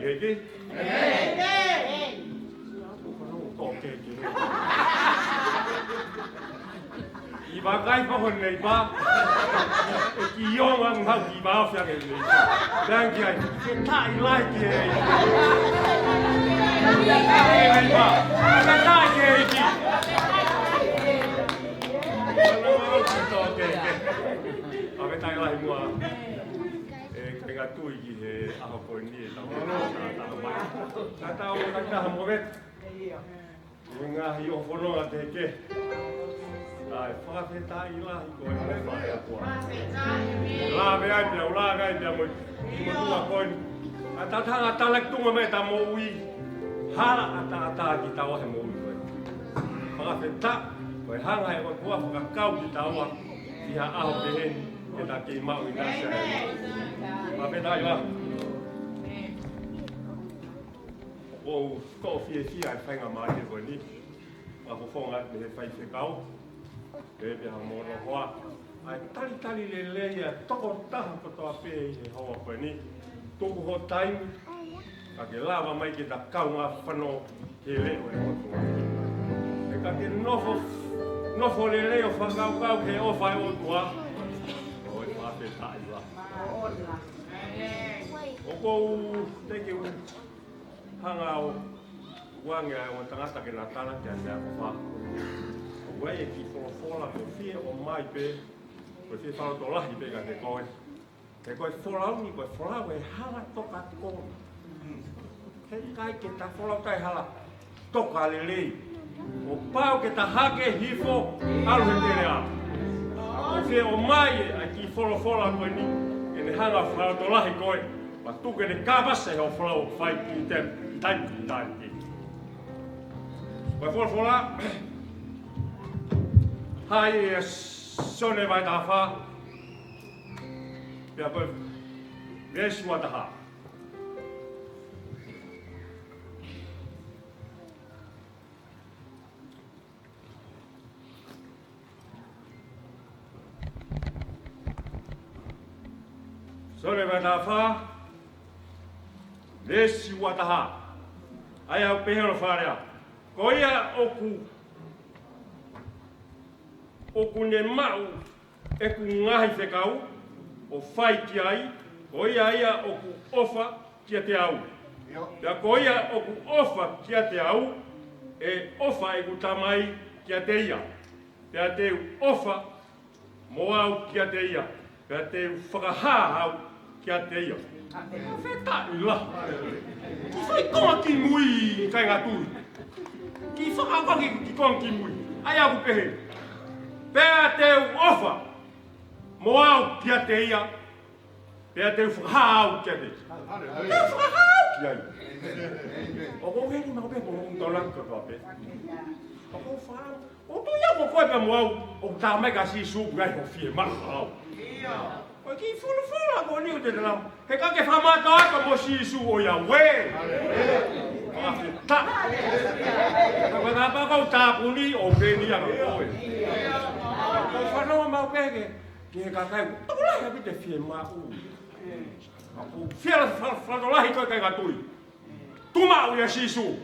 heke? Toke ki. I ba kai pa hon nei ba. Ki yong ang hau ki ba fia ke ni. Dan ki ai ke tai lai ki. Ai ba. Ka tai ki ki. Toke ke. Ave tai lai mua. Nga tui ki he aho koe ni e tau mai. Ka tau ka taha mo vet. I ngā hi o whanonga te ke. Ai, whakawheta i lahi koe mo whae a koa. Lawe ai pia, ulaga ai pia mo tua koe. A tatanga talek tunga me ta mo ui. Hara ata ki taua he mo ui koe. Whakawheta, koe hanga e koe kua whakakau ki taua. I ha aho te heni. E ta kei mau i nasa e. Mapeta i wa. O ko fie ai whainga mai e koe ni. A ko whonga me he whai whekau. E pe ha moro hoa. Ai tali le leia toko taha kotoa pē i he hoa koe ni. Tuku ho taimu. Ka ke lava mai ke ta kau ngā whano he leo e kotoa. E ka ke nofo le leo whakau ke o whai o tua. O kou teke u hanga o wangia o tangata ke la tala ke ane ako wha. O wei e ki wholofola ko fie o mai pe, ko fie whalo to lahi pe ka te koe. Te koe wholau ni koe wholau e hala toka kona. He kai ke ta wholau kai hala toka le lei. O pau ke ta hake hifo alu he tere a. Ko fie o mai e a ki wholofola koe ni. E hanga whalo to lahi koe. Ma tuke ne kāpase he o whalau whai ki te taiki. Vai wholofola. Hai e sone vai taha wha. Pea koe vesua taha. Sone vai taha wha. Vesi ua taha. Ai au pehero wharea. Ko ia oku ne mau e ku ngahi whekau o whai ki ai. Ko ia oku ofa kia te au. Pea ko ia oku ofa kia te au e ofa e ku tamai kia te ia. Pea te ofa mo au kia te ia. Pea te whakahāhau kia te ia. Wheta i la. Ki whai konga ki mui kai ngā tui. Ki whakakongi ki konga ki mui. Ai aku pehe. Pea te ofa. Mo au kia te ia. Pea te whakahau kia te. Te whakahau kia i. O ko heri mako pehe kono untau laki kotoa pehe. O ko whakahau. O tu ia ko koe pea mo au. O tā mega si suku gai ko fie maka au. Koe ki wholofola ko ni o te ram. He ka ke whamata aka mo si isu o ia we. Ta. Ka ngā pakau tāpuni o pēni aka koe. Ko whanau mau pēke. Ki he kakai. Tako lahi a pite fie mau. Fie whanau koe kai katui. Tuma o ia si isu.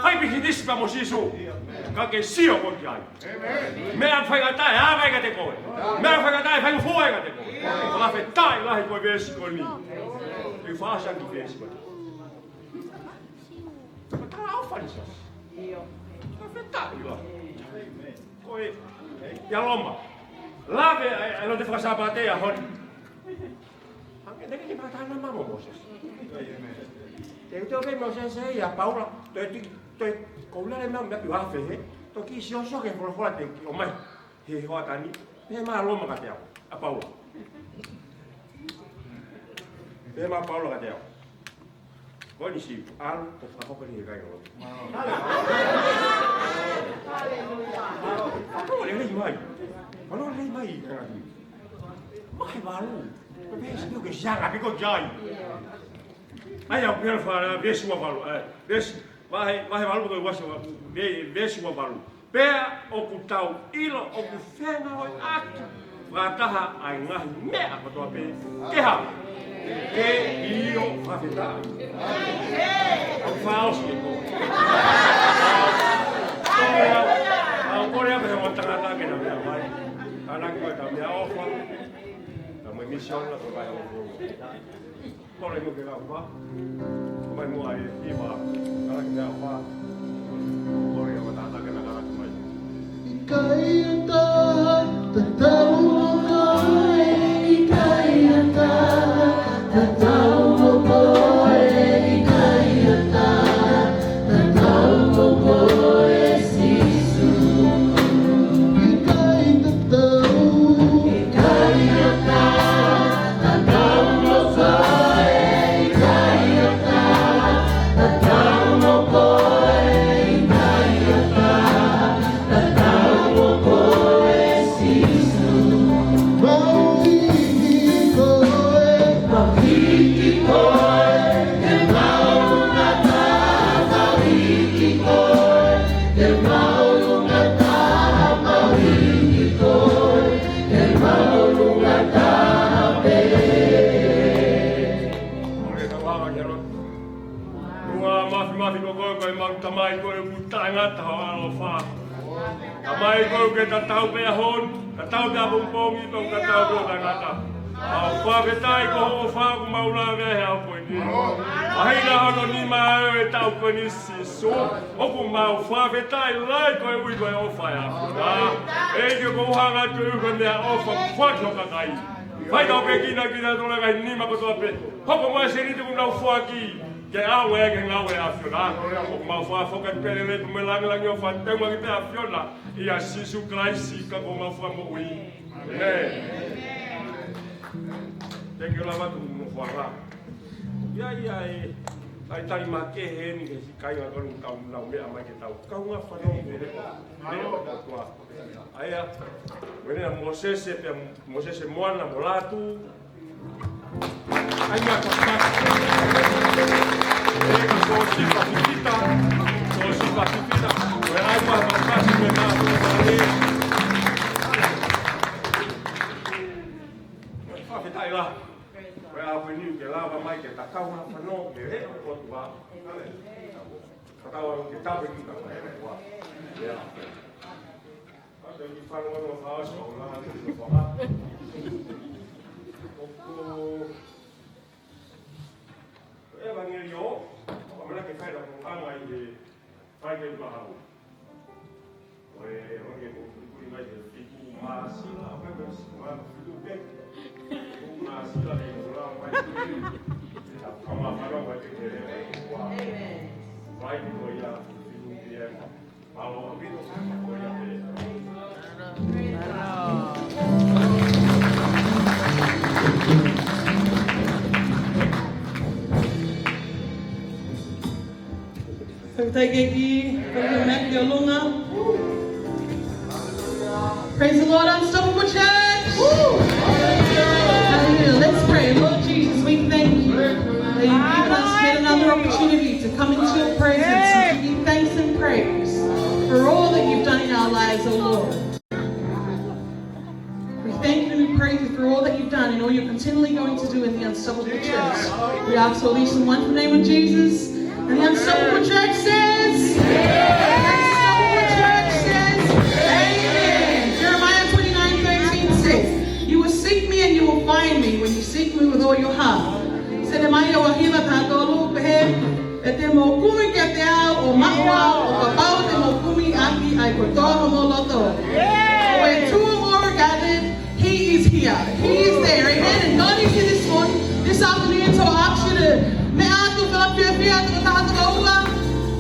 Hai piki disipa mo si isu. Ka ke sio ko ki ai. Mea whaikatai āgai ka te koe. Mea whaikatai whaingofoe ka te koe. Ka la whetai lahi koe vesi koe ni. E whaasangi vesi koe. Ka tala au whanisas. Ka whetai lahi. Koe, ia loma. Lawe, alo te whakasapatea honi. Hanke neke ni patana mamo moses. Te teo ke mo se ia Paula, te koulele me me piwafe he. To ki si oso ke wholofola te o mai. He hoa tani. He maa loma ka te au. A Paula. He maa Paula ka te au. Koe ni si alu to whakahoko ni he kai ngolo. Ano le rei mai. Ano le rei mai. Mai walu. Koe pehe si ke sianga piko jai. Ai au pera whara vesi ua walu. Vahe walu koe wasi vesi ua walu. Pea o ku tau ilo o ku whenga oi atu. Whataha ai ngahi mea katoa pe. Keha. E io whawhetai. Au whaosi e koe. Au kore ape hea tangata ke na mea mai. Anaki mai ta mea ofa. Ta mai misiona ko vai au kore. Kore mo ke lau wha. Mai mua e iwa. Anaki mea wha. Kore ape tangata ke na karaki mai. Ikaya tahan, tataw mo ko'y ikaya tahan, tataw mo ko'y ikaya tahan, tataw mo ko'y Jesus. Ikaya tahan, tataw mo ko'y ikaya tahan, tataw mo ko'y ikaya tahan, tataw mo ko'y Jesus. Mawiki ko'y, mawiki ko'y, kemau na tahan, mawiki ko'y, kemau na tahan, mawiki ko'y, kemau na tahan, Ore ka waka ke rot. Runga mafi ko koe koe mau tamai koe utangata ho alo wha. Tamai koe ke tatau pea hon, tatau pea pumpongi tau tatau pea tangata. Au whawhetai ko ho wha ku maula vehe au koe ni. Ahina hono ni maa e tau koe ni siso. Oku mau whawhetai lai koe ui koe o whai aku. Eke ko uhanga tu uko mea ofa whakno kakai. Whai tau pe kina tole kai nima ko toa pe. Hoko mai se rite ku nau whaki. Ke awe ke ngawe afiona. Oku mau whawhoka perele tu me langi o whatenga ki te afiona. Ia sisu kraisi ka ko mau wha mo ui. Thank you lava tu mo whara. Ia e ai tari ma ke heni ke si kai ngā koru kau nau mea mai ke tau. Kau ngā whanau me reko. Leo o tua. Aia, wene a Mosese pia Mosese moana mo latu. Ai ngā kakaka. Eka sosipa pipita. Sosipa pipita. Oe ai mua kakasi me nā kua e. Whawhetai la. Oe a wheniu ke lava mai ke takau ngā whanau ke re o tua. Takau ke tawe ki ka whae. Yeah. Jadi kalau orang khas orang itu faham. Oke, Evangelio, mana kita ada pengangai di bagian baharu. Oke, orang yang berkuliah di masih lah, apa bersama hidup masih lah di orang baik. Kamu apa baik itu? Baik itu ya, hidup dia. Kalau itu oh ya. Praise the Lord, Unstoppable Church. Hallelujah. Let's pray. Lord Jesus, we thank you that you've given us yet another opportunity to come into your presence and to give thanks and praise for all that you've done in our lives, O Lord. We thank you and we praise you for all that you've done and all you're continually going to do in the Unstoppable Church. We ask all these in one in the name of Jesus. And the Unstoppable Church says, Unstoppable Church says, Amen. Jeremiah 29:13 says, you will seek me and you will find me when you seek me with all your heart. Ete mo kumi ke te ao o maua o papau te mo kumi aki ai kotoa mo loto. Where two or more are gathered, He is here. He is there. Amen. And God is here this morning, this afternoon. So I ask you to me atu Philadelphia fia to taha ua.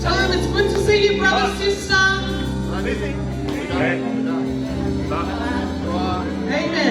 Tell them it's good to see you, brother, sister. Amen.